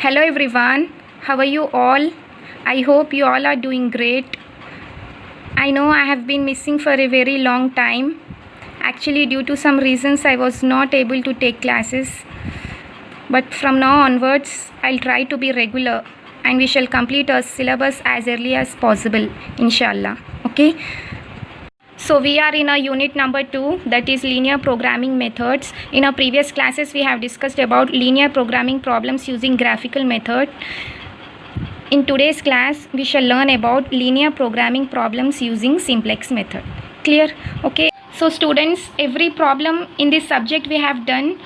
Hello everyone, how are you all? I hope you all are doing great. I know I have been missing for a very long time. Actually, due to some reasons, I was not able to take classes. But from now onwards, I'll try to be regular and we shall complete our syllabus as early as possible, inshallah. Okay? So we are in our unit number 2, that is linear programming methods. In our previous classes, we have discussed about linear programming problems using graphical method. In today's class, we shall learn about linear programming problems using simplex method. Clear? Okay. So students, every problem in this subject we have done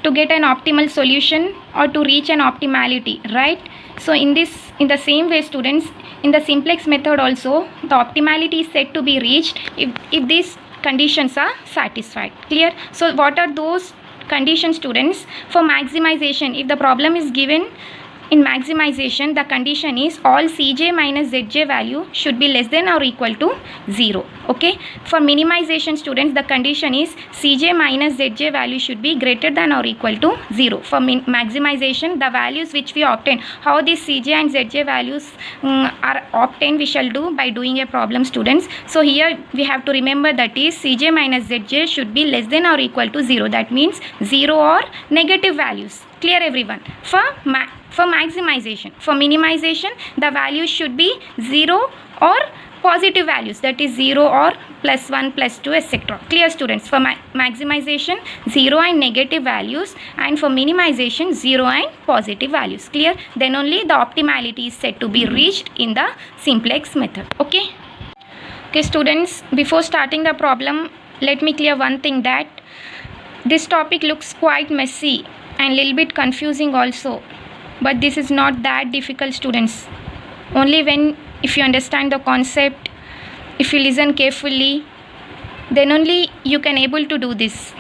to get an optimal solution or to reach an optimality, right? So in the same way, students, in the simplex method also, the optimality is said to be reached if these conditions are satisfied. Clear? So what are those conditions, students? For maximization, if the problem is given in maximization, the condition is all Cj minus Zj value should be less than or equal to 0. Okay. For minimization, students, the condition is Cj minus Zj value should be greater than or equal to 0. For maximization, the values which we obtain, how these Cj and Zj values are obtained, we shall do by doing a problem, students. So here we have to remember that is Cj minus Zj should be less than or equal to 0. That means 0 or negative values. Clear everyone? For maximization. For minimization, the values should be 0 or positive values, that is 0 or plus 1, plus 2, etc. Clear, students? For maximization, 0 and negative values, and for minimization, 0 and positive values. Clear? Then only the optimality is said to be reached in the simplex method. Okay? Okay, students, before starting the problem, let me clear one thing, that this topic looks quite messy and little bit confusing also. But this is not that difficult, students. Only if you understand the concept, if you listen carefully, then only you can able to do this.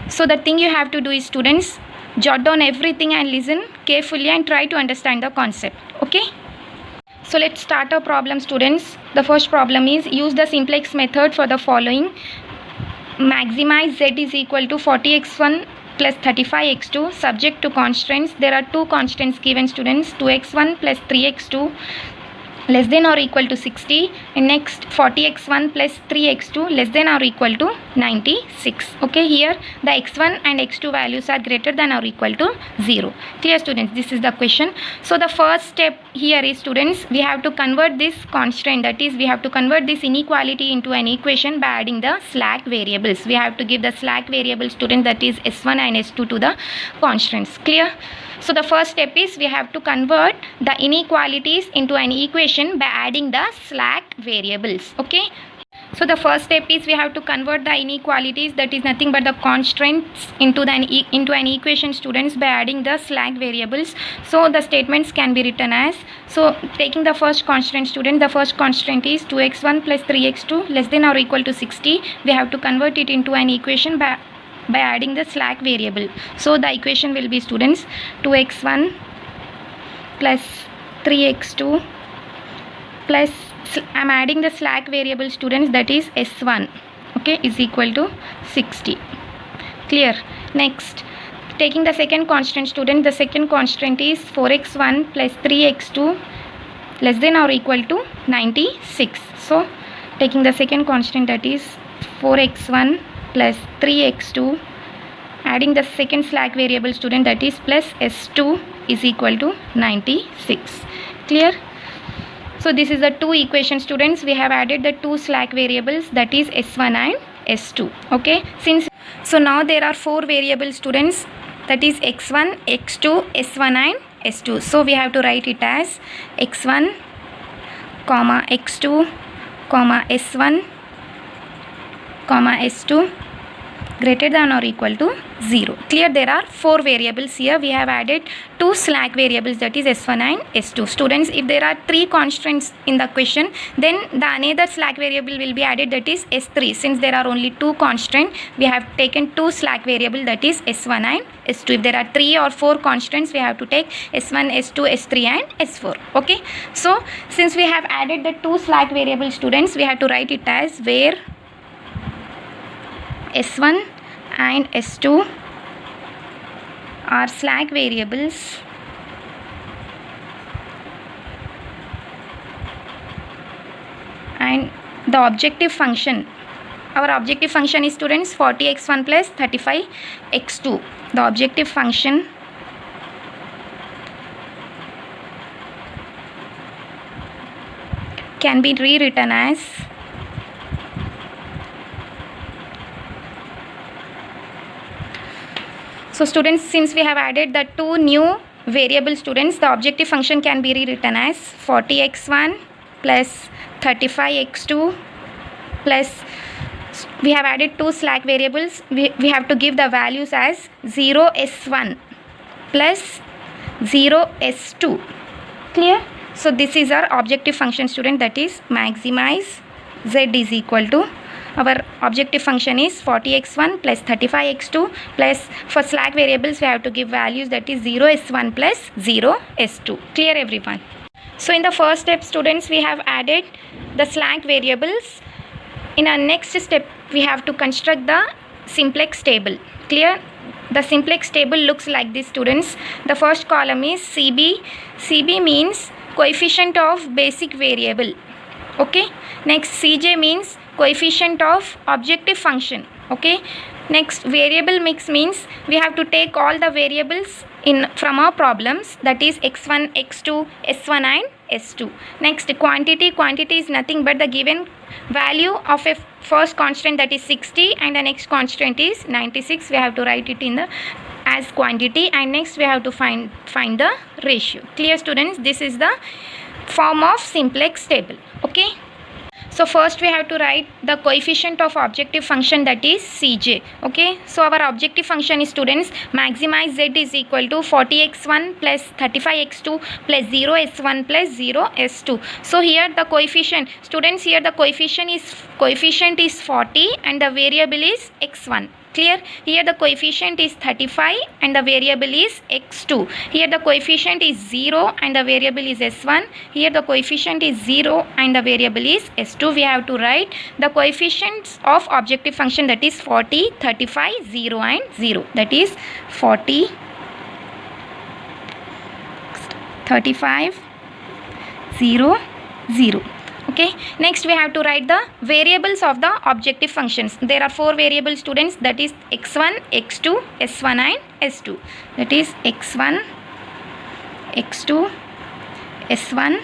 So the thing you have to do is, students, jot down everything and listen carefully and try to understand the concept. Okay? So let's start our problem, students. The first problem is use the simplex method for the following. Maximize z is equal to 40x1 plus 35x2 subject to constraints. There are two constraints given, students, 2x1 plus 3x2 less than or equal to 60, and next 40x1 plus 3x2 less than or equal to 96. Okay, here the x1 and x2 values are greater than or equal to 0. Clear, students? This is the question. So the first step here is, students, we have to convert this constraint, that is we have to convert this inequality into an equation by adding the slack variables. We have to give the slack variable, students, that is s1 and s2 to the constraints. Clear? So the first step is we have to convert the inequalities into an equation by adding the slack variables. Okay. So the first step is we have to convert the inequalities, that is nothing but the constraints, into an equation, students, by adding the slack variables. So the statements can be written as, so taking the first constraint, students, the first constraint is 2x1 plus 3x2 less than or equal to 60. We have to convert it into an equation by adding the slack variable. So the equation will be, students, 2x1 plus 3x2 plus, I am adding the slack variable, students, that is s1, okay, is equal to 60. Clear? Next, taking the second constant, student, the second constant is 4x1 plus 3x2 less than or equal to 96. So taking the second constant, that is 4x1 plus 3x2, adding the second slack variable, student, that is plus s2 is equal to 96. Clear? So this is the two equations, students. We have added the two slack variables, that is s1 and s2. Okay. So now there are four variables, students, that is x1, x2, s1 and s2. So we have to write it as x1, comma x2, comma s1, comma s2 greater than or equal to 0. Clear? There are four variables here. We have added two slack variables, that is s1 and s2. Students, if there are three constraints in the question, then the another slack variable will be added, that is s3. Since there are only two constraints, we have taken two slack variable, that is s1 and s2. If there are 3 or 4 constraints, we have to take s1, s2, s3 and s4. Okay. So since we have added the two slack variables, students, we have to write it as where s1 and s2 are slack variables and the objective function, our objective function is students 40x1 plus 35x2. The objective function can be rewritten as so students, since we have added the two new variable students, the objective function can be rewritten as 40x1 plus 35x2 plus we have added two slack variables. We have to give the values as 0s1 plus 0s2. Clear? So this is our objective function student, that is maximize z is equal to, our objective function is 40x1 plus 35x2 plus for slack variables we have to give values, that is 0s1 plus 0s2. Clear everyone? So in the first step students, we have added the slack variables. In our next step we have to construct the simplex table. Clear? The simplex table looks like this students. The first column is CB. CB means coefficient of basic variable. Okay. Next CJ means coefficient of objective function. Okay. Next variable mix means we have to take all the variables in from our problems, that is x1, x2, s1 and s2. Next quantity. Quantity is nothing but the given value of a first constant, that is 60, and the next constant is 96. We have to write it in the as quantity, and next we have to find the ratio. Clear students? This is the form of simplex table. Okay. So first we have to write the coefficient of objective function, that is Cj. Okay. So our objective function is students maximize z is equal to 40x1 plus 35x2 plus 0s1 plus 0s2. So here the coefficient students, here the coefficient is 40 and the variable is x1. Clear? Here the coefficient is 35 and the variable is x2. Here the coefficient is 0 and the variable is s1. Here the coefficient is 0 and the variable is s2. We have to write the coefficients of objective function, that is 40, 35, 0 and 0. That is 40, 35, 0, 0. Okay. Next we have to write the variables of the objective functions. There are four variables students, that is x1, x2, s1 and s2. That is x1, x2, s1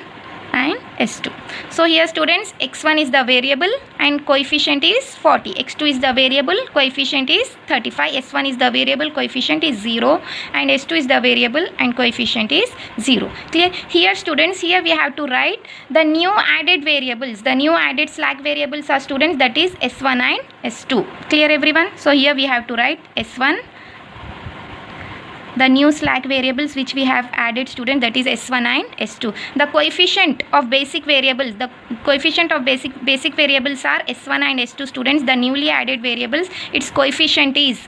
and s2. So here students, x1 is the variable and coefficient is 40, x2 is the variable, coefficient is 35, s1 is the variable, coefficient is 0 and s2 is the variable and coefficient is 0. Clear? Here students, here we have to write the new added variables. The new added slack variables are students, that is s1 and s2. Clear everyone? So here we have to write s1, the new slack variables which we have added student, that is s1 and s2. The coefficient of basic variables, the coefficient of basic variables are s1 and s2 students. The newly added variables, its coefficient is,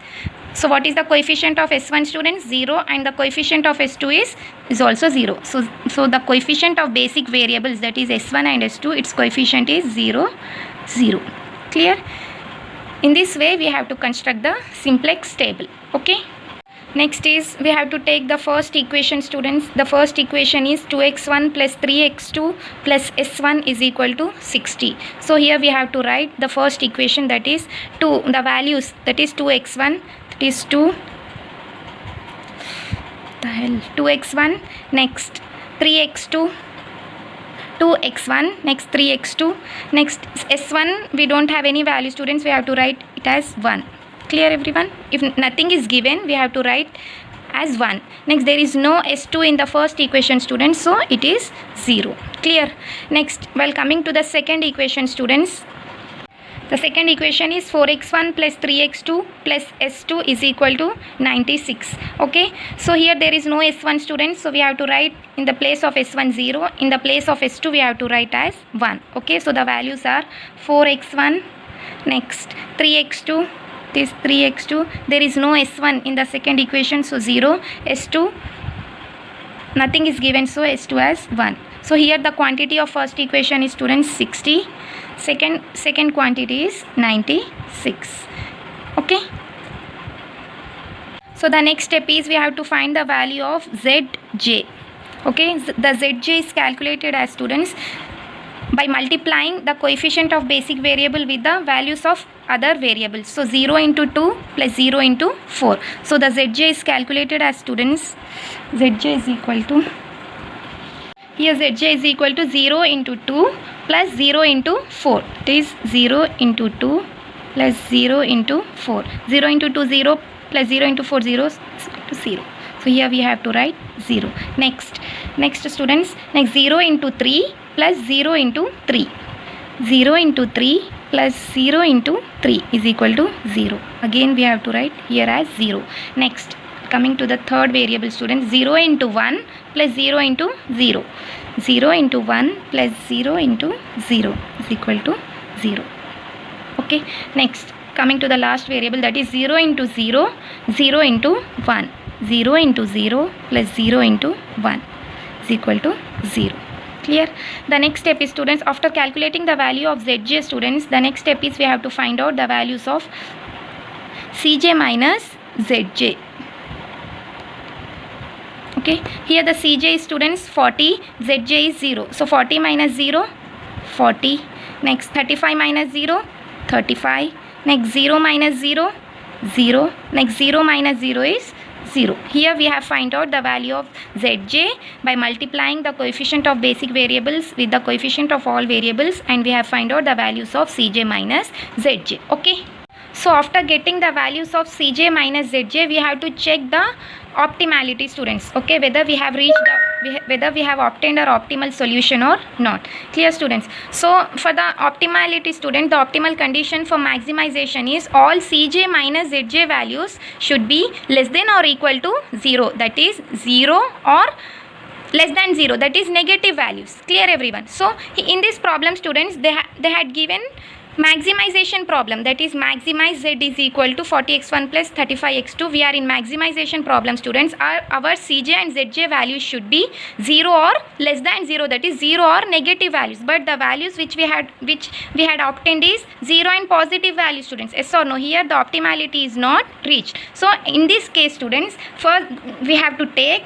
so what is the coefficient of s1 students? 0, and the coefficient of s2 is also 0. So the coefficient of basic variables, that is s1 and s2, its coefficient is 0, 0. Clear? In this way we have to construct the simplex table. Okay. Next is we have to take the first equation students. The first equation is 2x1 plus 3x2 plus s1 is equal to 60. So here we have to write the first equation, that is 2, the values, that is 2x1, that is 2x1, next 3x2, 2x1, next 3x2, next s1 we don't have any value students, we have to write it as 1. Clear everyone? If nothing is given, we have to write as 1. Next, there is no s2 in the first equation students, so it is 0. Clear? Next, while coming to the second equation students, the second equation is 4x1 plus 3x2 plus s2 is equal to 96. Okay, so here there is no s1 students, so we have to write in the place of s1 0, in the place of s2 we have to write as 1. Okay, so the values are 4x1, next 3x2, this 3x2, there is no s1 in the second equation, so 0, s2 nothing is given, so s2 as 1. So here the quantity of first equation is students 60, second quantity is 96. Okay, so the next step is we have to find the value of zj. Okay, the zj is calculated as students by multiplying the coefficient of basic variable with the values of other variables. So 0 into 2 plus 0 into 4. So the Zj is calculated as students, Zj is equal to, here Zj is equal to 0 into 2 plus 0 into 4. It is 0 into 2 plus 0 into 4. 0 into 2 0 plus 0 into 4 0 is equal to 0. So here we have to write 0. Next students, next 0 into 3 plus 0 into 3. 0 into 3 plus 0 into 3 is equal to 0. Again we have to write here as 0. Next, coming to the third variable students, 0 into 1 plus 0 into 0. 0 into 1 plus 0 into 0 is equal to 0. Okay, next coming to the last variable, that is 0 into 0, 0 into 1. 0 into 0 plus 0 into 1 is equal to 0. Clear? The next step is students, after calculating the value of Zj students, the next step is we have to find out the values of Cj minus Zj. Okay, here the Cj is students 40, Zj is 0. So 40 minus 0, 40. Next 35 minus 0, 35. Next 0 minus 0, 0. Next 0 minus 0 is 0. Here we have find out the value of Zj by multiplying the coefficient of basic variables with the coefficient of all variables, and we have find out the values of Cj minus Zj. Okay. So after getting the values of Cj minus Zj, we have to check the optimality students. Okay, whether we have reached whether we have obtained our optimal solution or not. Clear students? So for the optimality student, the optimal condition for maximization is all Cj minus Zj values should be less than or equal to 0. That is 0 or less than 0, that is negative values. Clear everyone? So in this problem students, they had given maximization problem, that is maximize z is equal to 40x1 plus 35x2. We are in maximization problem students. Our Cj and Zj values should be 0 or less than 0, that is 0 or negative values, but the values which we had obtained is 0 and positive value students. Yes or no? Here the optimality is not reached. So in this case students, first we have to take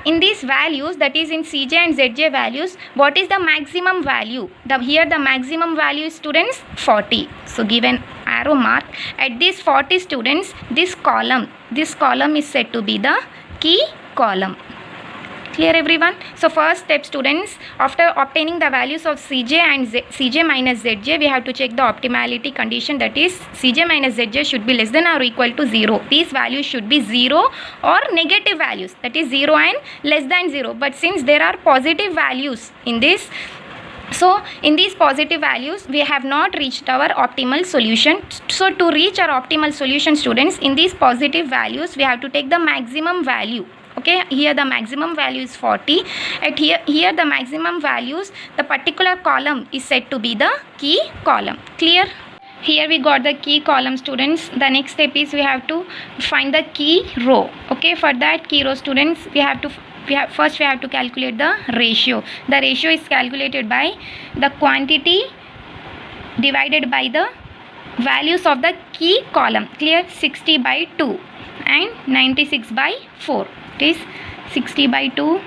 in these values, that is in Cj and Zj values, what is the maximum value? Here the maximum value is students 40. So give an arrow mark at this 40 students. This column is said to be the key column. Clear everyone? So first step students, after obtaining the values of Cj and Cj minus Zj, we have to check the optimality condition, that is Cj minus Zj should be less than or equal to 0. These values should be 0 or negative values, that is 0 and less than 0. But since there are positive values in this, so in these positive values we have not reached our optimal solution. So to reach our optimal solution students, in these positive values we have to take the maximum value. Okay, here the maximum value is 40. At here the maximum values, the particular column is said to be the key column. Clear? Here we got the key column students. The next step is we have to find the key row. Okay, for that key row students, first we have to calculate the ratio. The ratio is calculated by the quantity divided by the values of the key column. Clear? 60 by 2 and 96 by 4. It is 60 by 2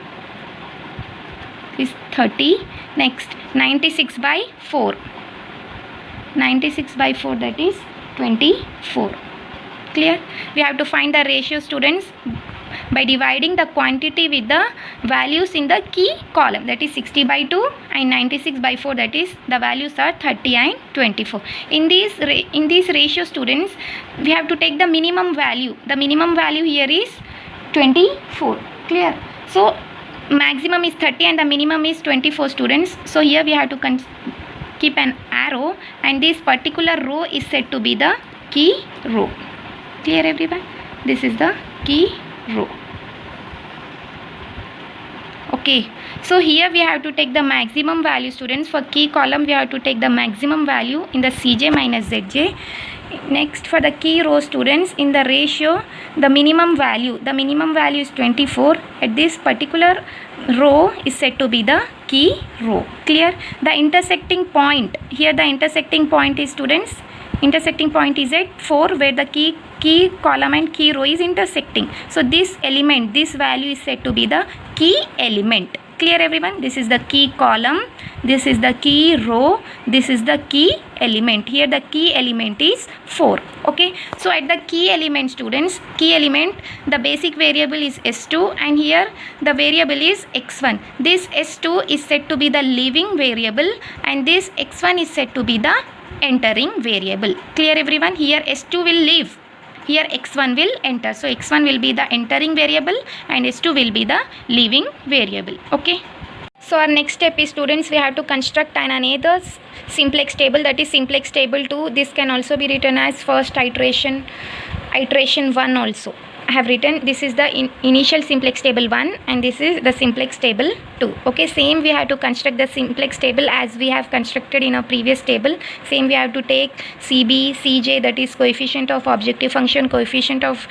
is 30. Next 96 by 4. 96 by 4, that is 24. Clear? We have to find the ratio students by dividing the quantity with the values in the key column, that is 60 by 2 and 96 by 4, that is the values are 30 and 24. In these ratio students, we have to take the minimum value. The minimum value here is 24. Clear? So maximum is 30 and the minimum is 24 students. So here we have to keep an arrow, and this particular row is said to be the key row. Clear everyone? This is the key row. Okay, so here we have to take the maximum value students. For key column we have to take the maximum value in the Cj minus Zj. Next, for the key row students, in the ratio the minimum value is 24. At this particular row is said to be the key row. Clear? The intersecting point, here the intersecting point is students, intersecting point is at 4, where the key column and key row is intersecting. So this element, this value is said to be the key element. Clear everyone? This is the key column, this is the key row, this is the key element. Here the key element is 4. Okay, so at the key element, students, key element, the basic variable is s2 and here the variable is x1. This s2 is said to be the leaving variable and this x1 is said to be the entering variable. Clear everyone? Here s2 will leave, here x1 will enter. So x1 will be the entering variable and s2 will be the leaving variable. Okay. So our next step is, students, we have to construct another simplex table, that is simplex table 2. This can also be written as first iteration 1 also. I have written this is the initial simplex table 1 and this is the simplex table 2. Okay, same we have to construct the simplex table as we have constructed in our previous table. Same we have to take CB, CJ, that is coefficient of objective function, coefficient of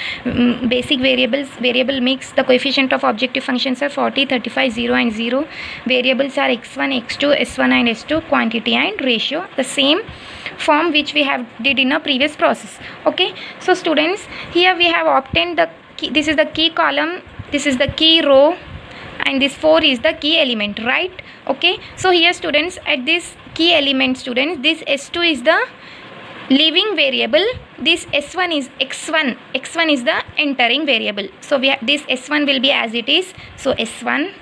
basic variables, variable mix. The coefficient of objective functions are 40, 35, 0 and 0. Variables are x1, x2, s1 and s2, quantity and ratio. The same form which we have did in a previous process. Okay, so students, here we have obtained the key. This is the key column, this is the key row and this 4 is the key element, right? Okay, so here students, at this key element, students, this s2 is the leaving variable, this s1 is x1 is the entering variable. So we have this s1 will be as it is, so s1.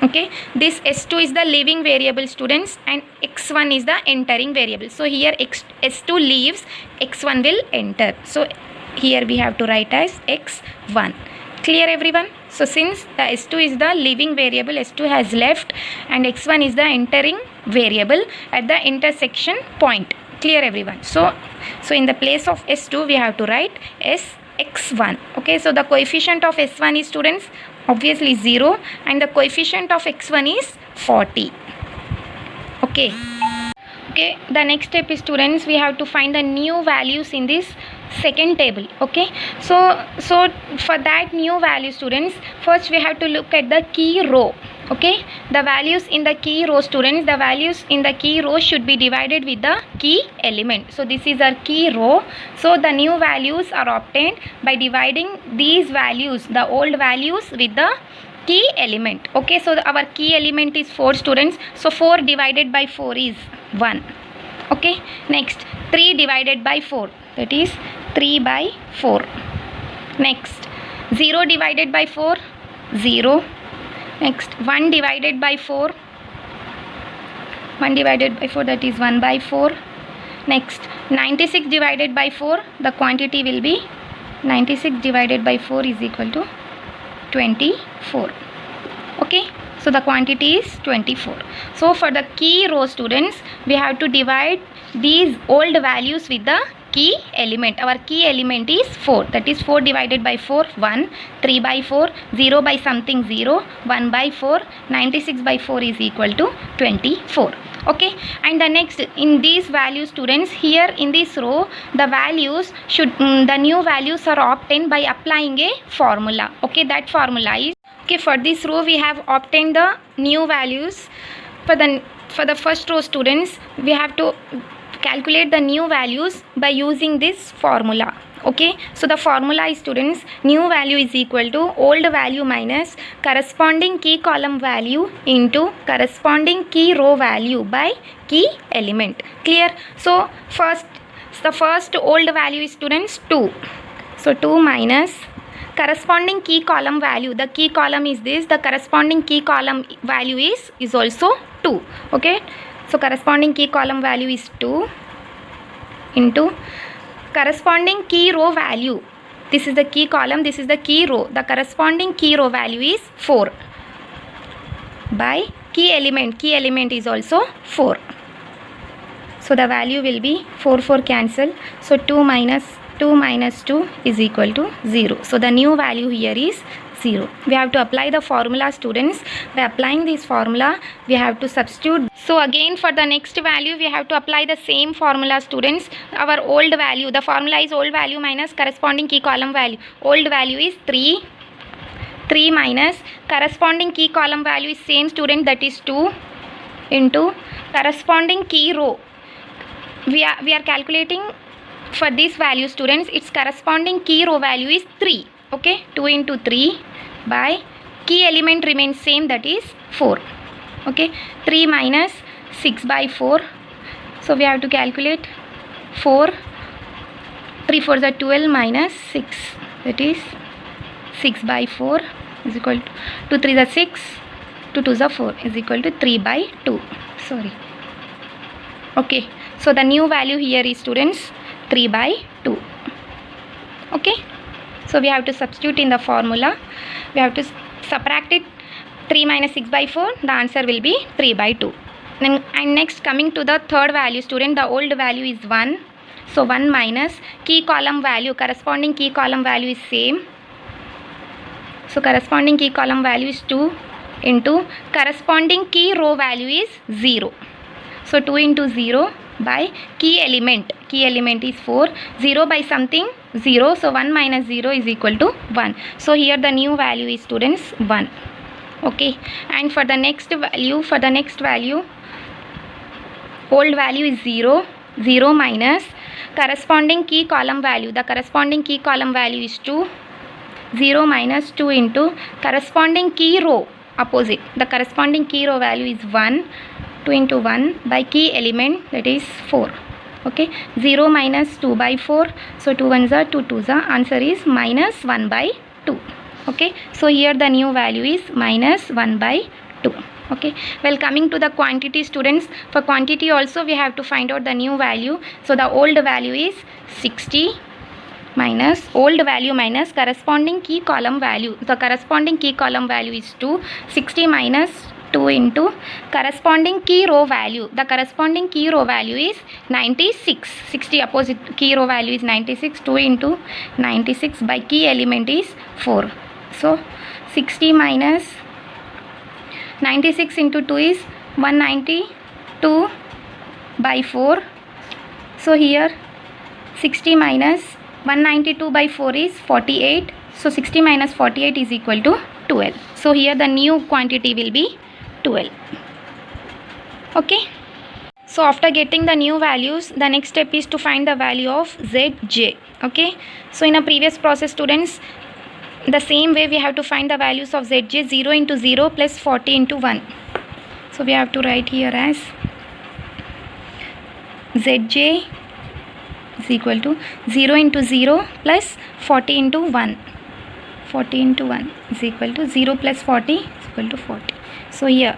Okay, this s2 is the leaving variable, students, and x1 is the entering variable. So here s2 leaves, x1 will enter. So here we have to write as x1. Clear everyone? So since the s2 is the leaving variable, s2 has left and x1 is the entering variable at the intersection point. Clear everyone? So in the place of s2 we have to write x1. Okay, so the coefficient of s1 is, students, obviously 0 and the coefficient of x1 is 40. Okay, the next step is, students, we have to find the new values in this second table. Okay, so for that new value, students, first we have to look at the key row. Okay, the values in the key row, students, the values in the key row should be divided with the key element. So this is our key row. So the new values are obtained by dividing these values, the old values, with the key element. Okay, so our key element is 4, students. So 4 divided by 4 is 1. Okay, next 3 divided by 4, that is 3 by 4. Next 0 divided by 4, 0. Next 1 divided by 4, 1 divided by 4, that is 1 by 4. Next 96 divided by 4, the quantity will be 96 divided by 4 is equal to 24. Okay, so the quantity is 24. So for the key row, students, we have to divide these old values with the key element. Our key element is 4, that is 4 divided by 4, 1, 3 by 4, 0 by something 0, 1 by 4, 96 by 4 is equal to 24. Okay, and the next, in these values, students, here in this row the values should the new values are obtained by applying a formula. Okay, that formula is, okay, for this row we have obtained the new values. For the first row, students, we have to calculate the new values by using this formula. Okay, so the formula is, students, new value is equal to old value minus corresponding key column value into corresponding key row value by key element. Clear? So the first old value is, students, 2. So 2 minus corresponding key column value, the key column is this, the corresponding key column value is also 2. Okay, so corresponding key column value is 2 into corresponding key row value. This is the key column, this is the key row. The corresponding key row value is 4 by key element. Key element is also 4. So the value will be 4 cancel. So 2 minus 2 is equal to 0. So the new value here is 0. We have to apply the formula, students. By applying this formula, we have to substitute. So again, for the next value, we have to apply the same formula, students. Our old value, the formula is old value minus corresponding key column value. Old value is 3. 3 minus corresponding key column value is same, student, that is 2 into corresponding key row. We are calculating for this value, students, its corresponding key row value is 3. Okay, 2 into 3 by key element remains same, that is 4. Okay, 3 minus 6 by 4. So we have to calculate 4. 3 4s are 12 minus 6, that is 6 by 4 is equal to 2 3s are 6, 2 2s are 4 is equal to 3 by 2. Sorry. Okay, so the new value here is, students, 3 by 2. Okay, so we have to substitute in the formula. We have to subtract it. 3 minus 6 by 4, the answer will be 3 by 2. And next, coming to the third value, student, the old value is 1. So 1 minus key column value, corresponding key column value is same. So corresponding key column value is 2 into corresponding key row value is 0. So 2 into 0 by key element. Key element is 4. 0 by something 0. So 1 minus 0 is equal to 1. So here the new value is, students, 1. Okay. And for the next value, old value is 0. 0 minus corresponding key column value. The corresponding key column value is 2. 0 minus 2 into corresponding key row opposite. The corresponding key row value is 1. 2 into 1 by key element, that is 4. Okay, 0 minus 2 by 4. So 2 1s are 2 2s are. Answer is minus 1 by 2. Okay, so here the new value is minus 1 by 2. Okay, well, coming to the quantity, students, for quantity also we have to find out the new value. So the old value is 60 minus old value minus corresponding key column value. The corresponding key column value is 2. 60 minus 2 into corresponding key row value. The corresponding key row value is 96. 60 opposite key row value is 96. 2 into 96 by key element is 4. So 60 minus 96 into 2 is 192 by 4. So here 60 minus 192 by 4 is 48. So 60 minus 48 is equal to 12. So here the new quantity will be 12. Okay. So after getting the new values, the next step is to find the value of Zj. Okay. So in a previous process, students, the same way we have to find the values of Zj. 0 into 0 plus 40 into 1. So we have to write here as Zj is equal to 0 into 0 plus 40 into 1. 40 into 1 is equal to 0 plus 40 is equal to 40. So here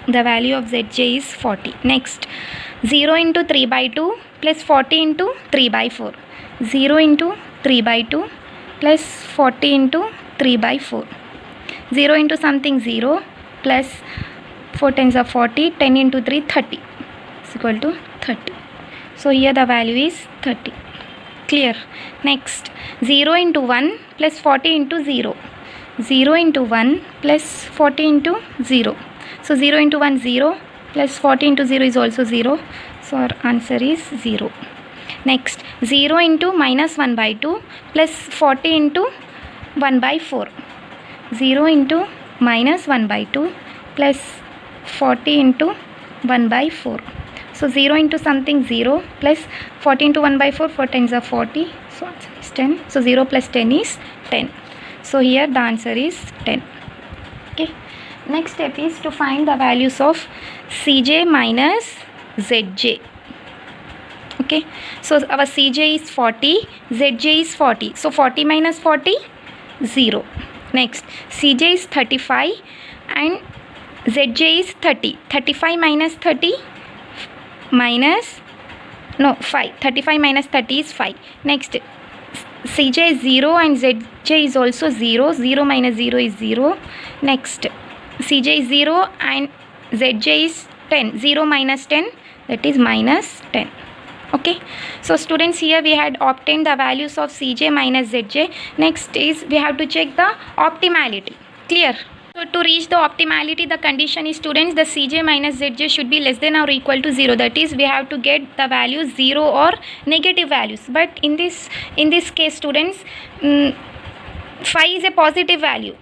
the value of Zj is 40. Next, 0 into 3 by 2 plus 40 into 3 by 4. 0 into 3 by 2 plus 40 into 3 by 4. 0 into something 0 plus 4 times are 40. 10 into 3, 30 is equal to 30. So here the value is 30. Clear? Next, 0 into 1 plus 40 into 0. 0 into 1 plus 40 into 0. So 0 into 1, 0 plus 40 into 0 is also 0. So our answer is 0. Next, 0 into minus 1 by 2 plus 40 into 1 by 4. 0 into minus 1 by 2 plus 40 into 1 by 4. So 0 into something 0 plus 40 into 1 by 4. 4 times are 40. So answer is 10. So 0 plus 10 is 10. So here the answer is 10. Okay. Next step is to find the values of Cj minus Zj. Okay. So our Cj is 40. Zj is 40. So 40 minus 40, 0. Next, Cj is 35 and Zj is 30. 35 minus 30 minus, no, 5. 35 minus 30 is 5. Next, Cj is 0 and Zj is also 0. 0 minus 0 is 0. Next, Cj is 0 and Zj is 10. 0 minus 10, that is minus 10. Okay. So students, here we had obtained the values of Cj minus Zj. Next is we have to check the optimality. Clear? So to reach the optimality, the condition is, students, the Cj minus Zj should be less than or equal to 0. That is, we have to get the values 0 or negative values. But in this case, students, 5 is a positive value.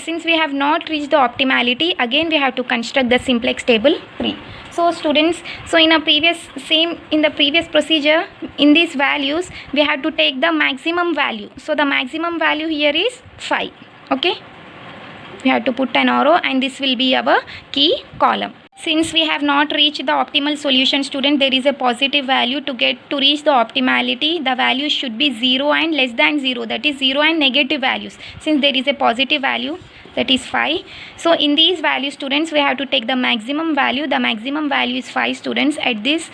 Since we have not reached the optimality, again we have to construct the simplex table 3. So students, so in the previous procedure, in these values we have to take the maximum value. So the maximum value here is 5. Okay. we have to put an arrow, and this will be our key column. Since we have not reached the optimal solution, student, there is a positive value. To reach the optimality, the value should be 0 and less than 0, that is 0 and negative values. Since there is a positive value, that is 5, so in these values, students, we have to take the maximum value. The maximum value is 5, students. At this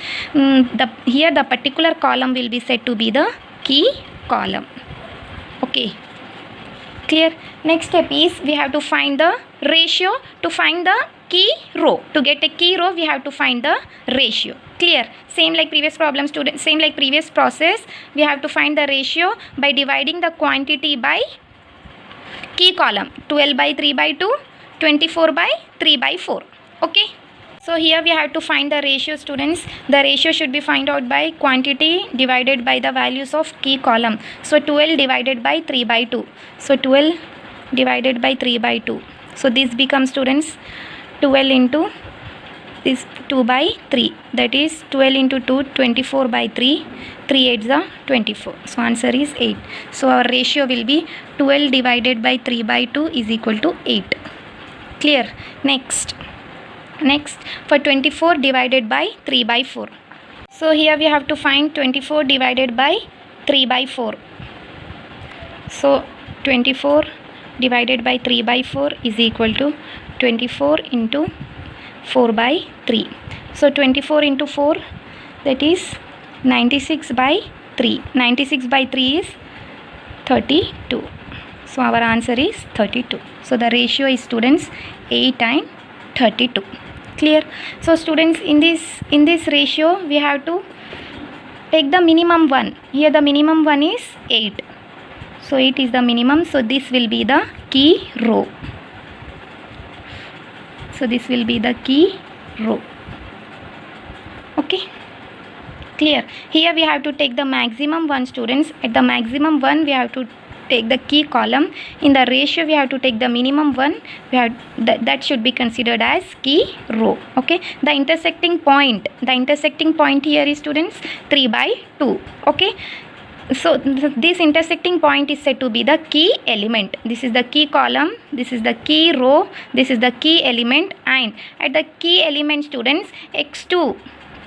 here the particular column will be said to be the key column. Okay, clear? Next step is we have to find the ratio to find the key row. To get a key row, we have to find the ratio. Clear? Same like previous problem, student, same like previous process, we have to find the ratio by dividing the quantity by key column. 12 by 3 by 2, 24 by 3 by 4. Okay, so here we have to find the ratio, students. The ratio should be found out by quantity divided by the values of key column. So 12 divided by 3 by 2, so 12 divided by 3 by 2, so this becomes, students, 12 into this 2 by 3, that is 12 into 2, 24 by 3, 3 8s are 24, so answer is 8. So our ratio will be 12 divided by 3 by 2 is equal to 8. Clear? Next for 24 divided by 3 by 4, so here we have to find 24 divided by 3 by 4, so 24 divided by 3 by 4 is equal to 24 into 4 by 3, so 24 into 4, that is 96 by 3, 96 by 3 is 32, so our answer is 32. So the ratio is, students, 8 and 32. Clear? So students, in this ratio we have to take the minimum one. Here the minimum one is 8, so 8 is the minimum, so this will be the key row. So this will be the key row. Okay, clear? Here we have to take the maximum one, students. At the maximum one we have to take the key column. In the ratio we have to take the minimum one. We have that should be considered as key row. Okay, the intersecting point here is, students, 3 by 2. Okay, so this intersecting point is said to be the key element. This is the key column, this is the key row, this is the key element, and at the key element, students, x2,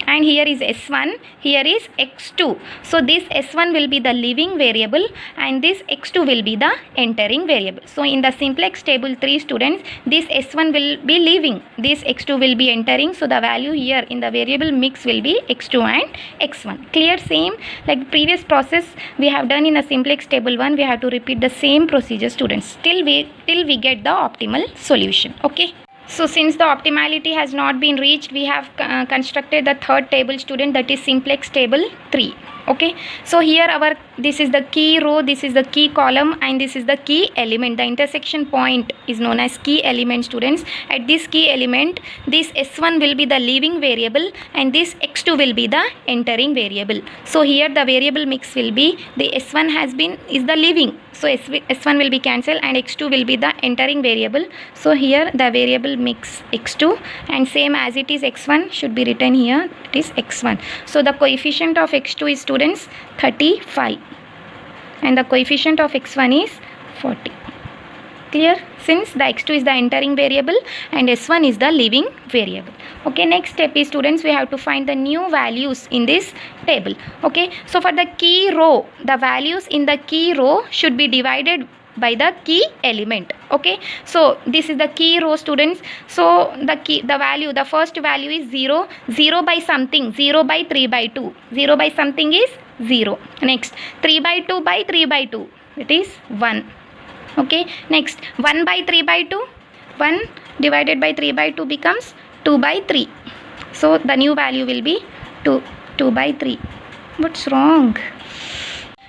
and here is s1, here is x2. So this s1 will be the leaving variable and this x2 will be the entering variable. So in the simplex table 3, students, this s1 will be leaving, this x2 will be entering. So the value here in the variable mix will be x2 and x1. Clear? Same like previous process we have done in the simplex table 1, we have to repeat the same procedure, students, till we get the optimal solution. Okay. So since the optimality has not been reached, we have constructed the third table, student, that is simplex table 3. Okay, so here this is the key row, this is the key column, and this is the key element. The intersection point is known as key element, students. At this key element, this s1 will be the leaving variable and this x2 will be the entering variable. So here the variable mix will be, the s1 is the leaving, so s1 will be cancelled and x2 will be the entering variable. So here the variable mix x2, and same as it is x1 should be written here, it is x1. So the coefficient of x2 is, students, 35 and the coefficient of x1 is 40. Clear? Since the x2 is the entering variable and s1 is the leaving variable. Okay, next step is, students, we have to find the new values in this table. Okay, so for the key row, the values in the key row should be divided by the key element. Okay, so this is the key row, students. So the first value is 0 by something, 0 by 3 by 2, 0 by something is 0. Next 3 by 2 by 3 by 2, it is 1. Okay, next 1 by 3 by 2, 1 divided by 3 by 2 becomes 2 by 3. So the new value will be 2 by 3. What's wrong?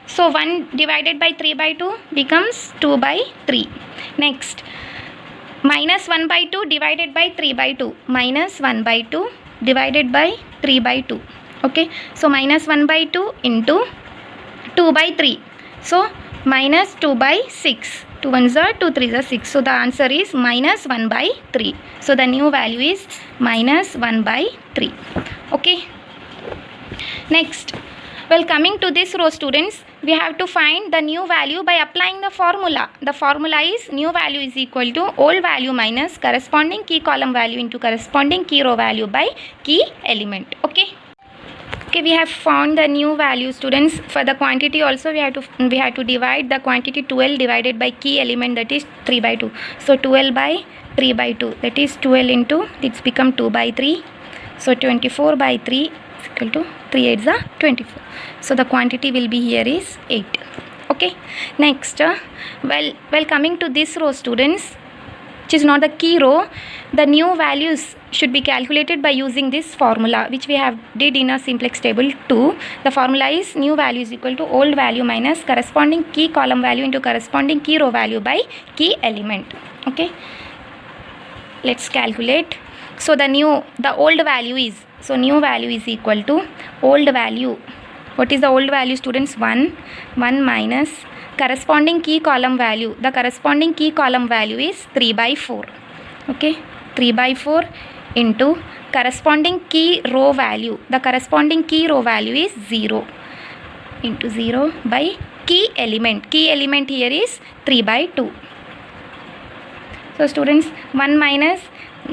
So 1 divided by 3 by 2 becomes 2 by 3. Next, minus 1 by 2 divided by 3 by 2. Minus 1 by 2 divided by 3 by 2. Okay, so minus 1 by 2 into 2 by 3. So minus 2 by 6. 2 1s are 2 3s are 6. So the answer is minus 1 by 3. So the new value is minus 1 by 3. Okay. Next, Well, coming to this row, students, we have to find the new value by applying the formula. The formula is new value is equal to old value minus corresponding key column value into corresponding key row value by key element. Okay. Okay, we have found the new value, students. For the quantity also we have to divide the quantity 12 divided by key element, that is 3 by 2. So 12 by 3 by 2, that is 12 into, it's become 2 by 3. So 24 by 3 is equal to 3 8s are 24. So the quantity will be here is 8. Okay. Next, well coming to this row, students, which is not the key row, the new values should be calculated by using this formula, which we have did in a simplex table 2. The formula is new value is equal to old value minus corresponding key column value into corresponding key row value by key element. Okay, let's calculate. So the old value is, so new value is equal to old value. What is the old value, students? 1 minus corresponding key column value. The corresponding key column value is 3 by 4. Okay, 3 by 4 into corresponding key row value. The corresponding key row value is 0 into 0 by key element. Key element here is 3 by 2. So students, 1 minus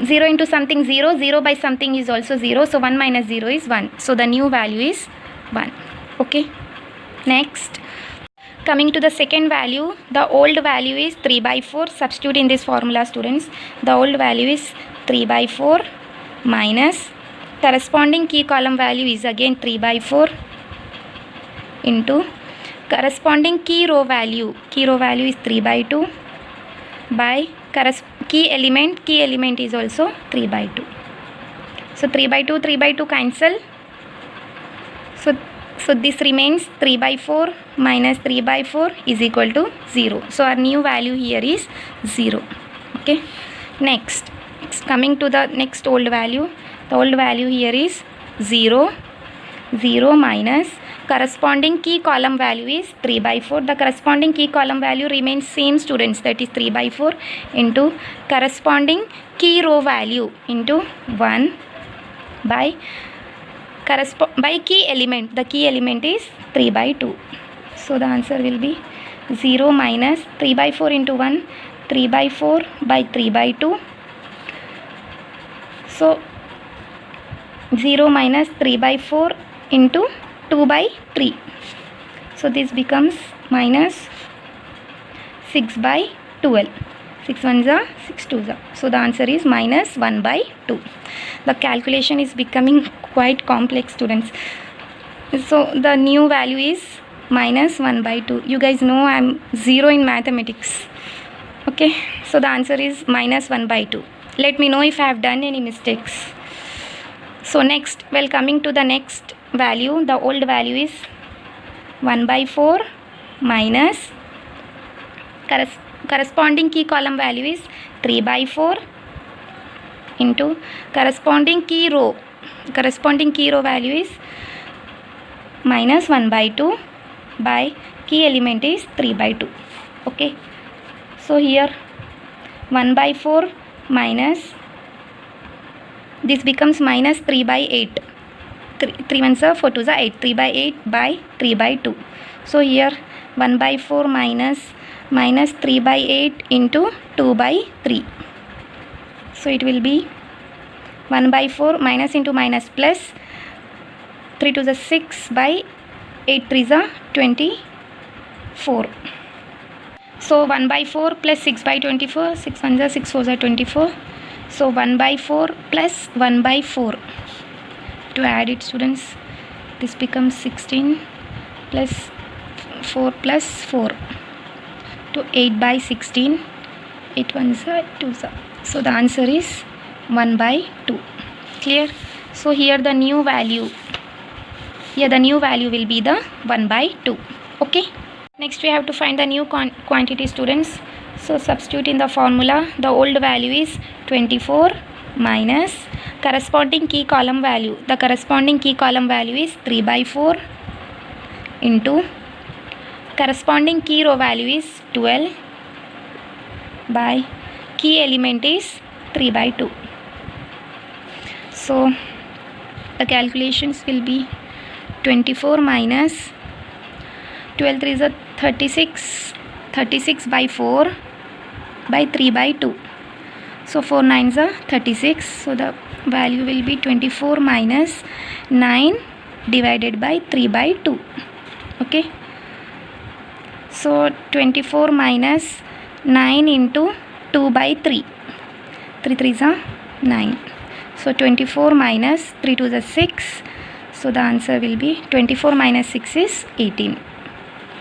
0 into something 0, 0 by something is also 0. So 1 minus 0 is 1. So the new value is 1. Okay. Next, coming to the second value, the old value is 3 by 4. Substitute in this formula, students. The old value is 3 by 4 minus corresponding key column value is again 3 by 4 into corresponding key row value. Key row value is 3 by 2 by key element is also 3 by 2. So 3 by 2 cancel. So this remains 3 by 4 minus 3 by 4 is equal to 0. So our new value here is 0. Okay. Next, coming to the next old value. The old value here is 0 minus corresponding key column value is 3 by 4. The corresponding key column value remains same, students, that is 3 by 4 into corresponding key row value into 1 by key element. The key element is 3 by 2. So the answer will be 0 minus 3 by 4 into 1, 3 by 4 by 3 by 2. So 0 minus 3 by 4 into 2 by 3. So this becomes minus 6 by 12. 6 1s are 6 2s are. So the answer is minus 1 by 2. The calculation is becoming quite complex, students. So the new value is minus 1 by 2. You guys know I am 0 in mathematics. Okay, so the answer is minus 1 by 2. Let me know if I have done any mistakes. So next, well, coming to the next value, the old value is 1 by 4 minus corresponding key column value is 3 by 4 into corresponding key row value is minus 1 by 2 by key element is 3 by 2. Okay, so here 1 by 4 minus, this becomes minus 3 by 8. 3 1s are 4 2s are 8. 3 by 8 by 3 by 2. So here 1 by 4 minus 3 by 8 into 2 by 3. So it will be 1 by 4 minus into minus plus 3 2s are 6 by 8 3s are 24. So 1 by 4 plus 6 by 24, 6 1s are 6 4s are 24. So 1 by 4 plus 1 by 4. To add it, students, this becomes 16 plus 4 plus 4 to 8 by 16. 8 1s are 2s are. So the answer is 1 by 2. Clear? So here the new value, will be the 1 by 2. Okay. Next we have to find the new quantity, students. So substitute in the formula. The old value is 24 minus corresponding key column value. The corresponding key column value is 3 by 4 into corresponding key row value is 12 by key element is 3 by 2. So the calculations will be 24 minus 12 3 is a 36, 36 by 4 by 3 by 2. So 4 9s are 36. So the value will be 24 minus 9 divided by 3 by 2. Okay. So 24 minus 9 into 2 by 3. 3 3s are 9. So 24 minus 3 2s are 6. So the answer will be 24 minus 6 is 18.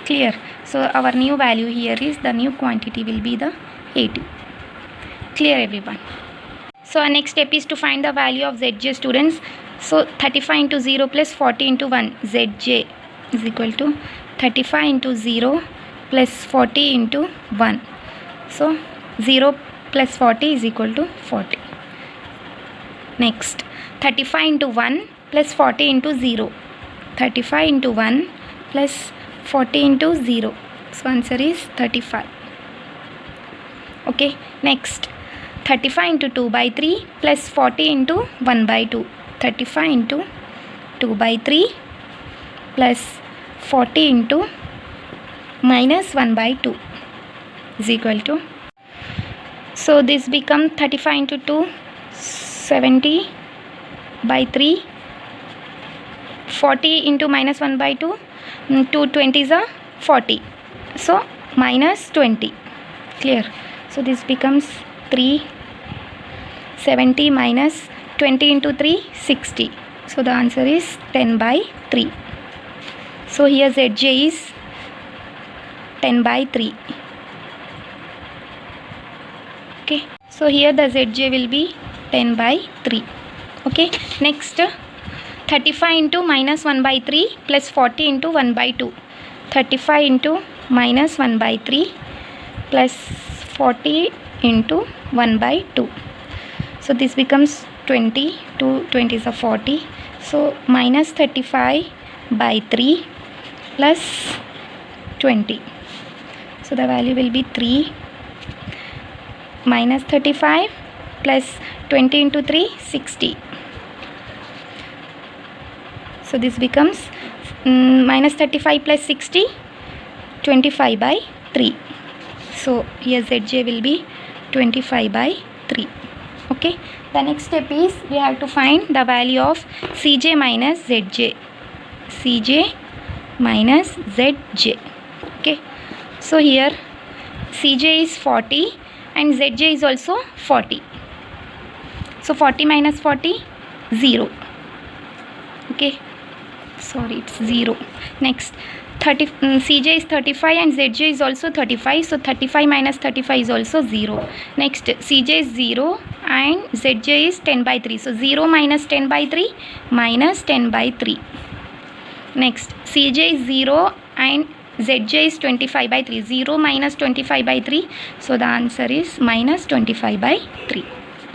Clear? So our new value here is, the new quantity will be the 18. Clear everyone? So our next step is to find the value of Zj, students. So 35 into 0 plus 40 into 1, Zj is equal to 35 into 0 plus 40 into 1. So 0 plus 40 is equal to 40. Next, 35 into 1 plus 40 into 0. 35 into 1 plus 40 into 0. So answer is 35. Okay. Next, 35 into 2 by 3 plus 40 into 1 by 2. 35 into 2 by 3 plus 40 into minus 1 by 2 is equal to, so this become 35 into 2, 70 by 3, 40 into minus 1 by 2, 2 20s are 40, so minus 20. Clear? So this becomes 3, 70 minus 20 into 3, 60. So the answer is 10 by 3. So here Zj is 10 by 3. Okay. So here the Zj will be 10 by 3. Okay. Next, 35 into minus 1 by 3 plus 40 into 1 by 2. 35 into minus 1 by 3 plus 40 into 1 by 2. So this becomes 20. 2 20s are 40. So minus 35 by 3 plus 20. So the value will be 3 minus 35 plus 20 into 3, 60. So this becomes minus 35 plus 60, 25 by 3. So here Zj will be 25 by 3. Okay. The next step is we have to find the value of Cj minus Zj. Cj minus Zj. Okay. So here Cj is 40 and Zj is also 40. So 40 minus 40, 0. Okay. Sorry, it's 0. Next, Cj is 35 and Zj is also 35. So 35 minus 35 is also 0. Next, Cj is 0 and Zj is 10 by 3. So 0 minus 10 by 3 minus 10 by 3. Next, Cj is 0 and Zj is 25 by 3. 0 minus 25 by 3. So the answer is minus 25 by 3.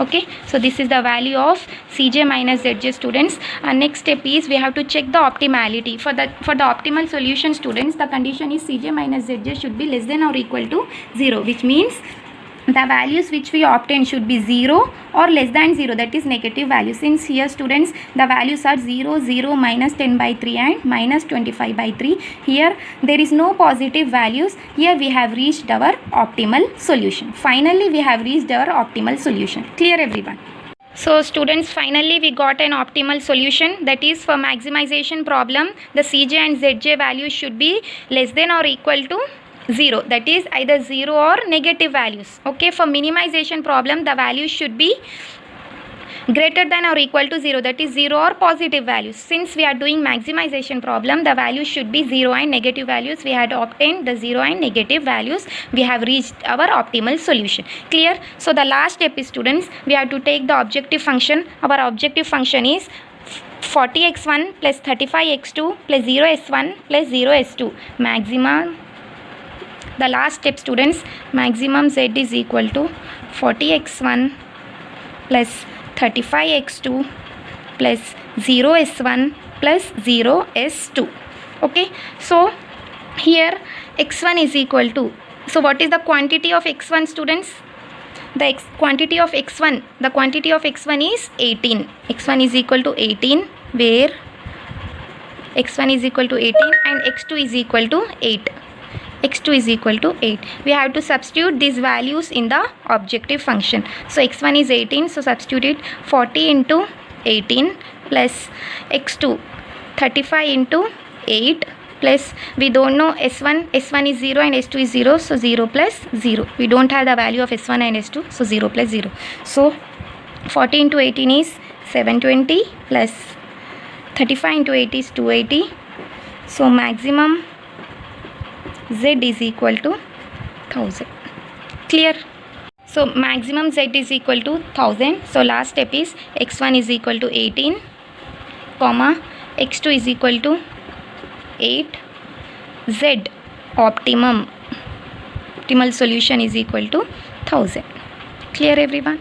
Okay. So this is the value of Cj minus Zj, students. And next step is we have to check the optimality. For the optimal solution, students, the condition is Cj minus Zj should be less than or equal to 0, which means the values which we obtain should be 0 or less than 0, that is negative value. Since here, students, the values are 0, 0, minus 10 by 3 and minus 25 by 3. Here there is no positive values. Here we have reached our optimal solution. Finally we have reached our optimal solution. Clear everyone? So students, finally we got an optimal solution, that is for maximization problem the Cj and Zj values should be less than or equal to 0, that is either 0 or negative values. Okay. For minimization problem the values should be greater than or equal to 0, that is 0 or positive values. Since we are doing maximization problem, the values should be 0 and negative values. We had obtained the 0 and negative values. We have reached our optimal solution. Clear? So the last step is, students, we have to take the objective function. Our objective function is 40x1 plus 35x2 plus 0s1 plus 0s2. Maximum, the last step, students, maximum z is equal to 40x1 plus 35x2 plus 0s1 plus 0s2. Okay. So here x1 is equal to, so what is the quantity of x1, students? The quantity of x1 is 18. x1 is equal to 18, where x1 is equal to 18 and x2 is equal to 8. x2 is equal to 8. We have to substitute these values in the objective function. So x1 is 18, so substitute it 40 into 18 plus x2 35 into 8 plus we don't know s1 is 0 and s2 is 0, so 0 plus 0. We don't have the value of s1 and s2, so 0 plus 0. So 40 into 18 is 720 plus 35 into 8 is 280. So maximum z is equal to 1000. Clear? So maximum z is equal to 1000. So last step is x1 is equal to 18 comma x2 is equal to 8, z optimal solution is equal to 1000. Clear everyone?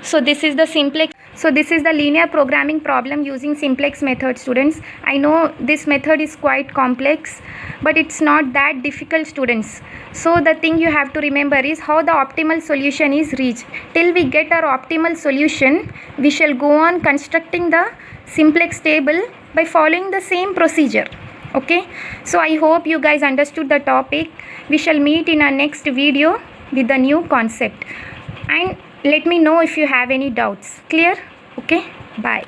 So this is the linear programming problem using simplex method, students. I know this method is quite complex, but it's not that difficult, students. So the thing you have to remember is how the optimal solution is reached. Till we get our optimal solution, we shall go on constructing the simplex table by following the same procedure. Okay, so I hope you guys understood the topic. We shall meet in our next video with the new concept, and let me know if you have any doubts. Clear? Okay, bye.